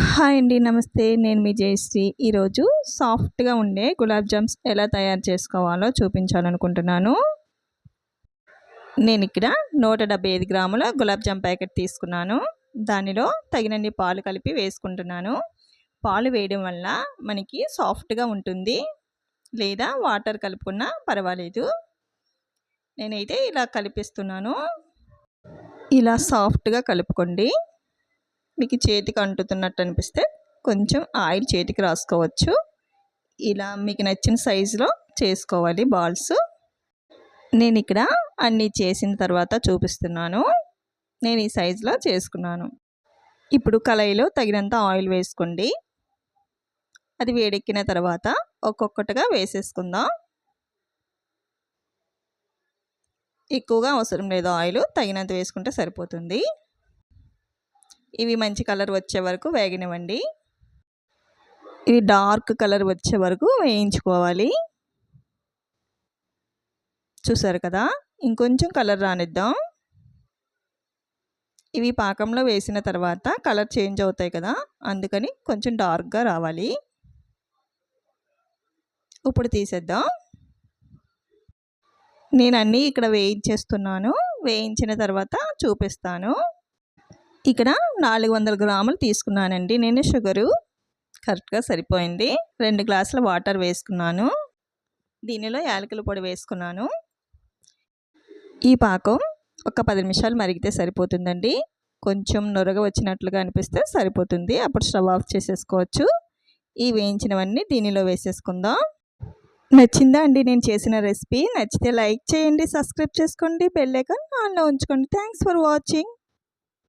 Hi అండి. నమస్తే. నేను మీ జయశ్రీ. ఈరోజు సాఫ్ట్‌గా ఉండే గులాబ్ జామ్స్ ఎలా తయారు చేసుకోవాలో చూపించాలనుకుంటున్నాను. నేనిక్కడ 175 గ్రాముల గులాబ్ జామ్ ప్యాకెట్ తీసుకున్నాను. దానిలో తగినన్ని పాలు కలిపి వేసుకుంటున్నాను. పాలు వేయడం వల్ల మనకి సాఫ్ట్‌గా ఉంటుంది. లేదా వాటర్ కలుపుకున్నా పర్వాలేదు. నేనైతే ఇలా కలిపిస్తున్నాను. ఇలా సాఫ్ట్‌గా కలుపుకోండి. మీకు చేతికి అంటుతున్నట్టు అనిపిస్తే కొంచెం ఆయిల్ చేతికి రాసుకోవచ్చు. ఇలా మీకు నచ్చిన సైజులో చేసుకోవాలి బాల్స్. నేను ఇక్కడ అన్నీ చేసిన తర్వాత చూపిస్తున్నాను. నేను ఈ సైజులో చేసుకున్నాను. ఇప్పుడు కళాయిలో తగినంత ఆయిల్ వేసుకోండి. అది వేడెక్కిన తర్వాత ఒక్కొక్కటిగా వేసేసుకుందాం. ఎక్కువగా అవసరం లేదు ఆయిల్, తగినంత వేసుకుంటే సరిపోతుంది. ఇవి మంచి కలర్ వచ్చే వరకు వేగనివ్వండి. ఇవి డార్క్ కలర్ వచ్చే వరకు వేయించుకోవాలి. చూసారు కదా, ఇంకొంచెం కలర్ రానిద్దాం. ఇవి పాకంలో వేసిన తర్వాత కలర్ చేంజ్ అవుతాయి కదా, అందుకని కొంచెం డార్క్గా రావాలి. ఇప్పుడు తీసేద్దాం. నేను అన్నీ ఇక్కడ వేయించేస్తున్నాను. వేయించిన తర్వాత చూపిస్తాను. ఇక్కడ 400 గ్రాములు తీసుకున్నానండి నేను. షుగరు కరెక్ట్గా సరిపోయింది. 2 గ్లాసుల వాటర్ వేసుకున్నాను. దీనిలో యాలకుల పొడి వేసుకున్నాను. ఈ పాకం ఒక 10 నిమిషాలు మరిగితే సరిపోతుందండి. కొంచెం నురగ వచ్చినట్లుగా అనిపిస్తే సరిపోతుంది. అప్పుడు స్టవ్ ఆఫ్ చేసేసుకోవచ్చు. ఈ వేయించినవన్నీ దీనిలో వేసేసుకుందాం. నచ్చిందా అండి నేను చేసిన రెసిపీ? నచ్చితే లైక్ చేయండి, సబ్స్క్రైబ్ చేసుకోండి, బెల్ ఐకాన్ ఆన్లో ఉంచుకోండి. Thanks for watching.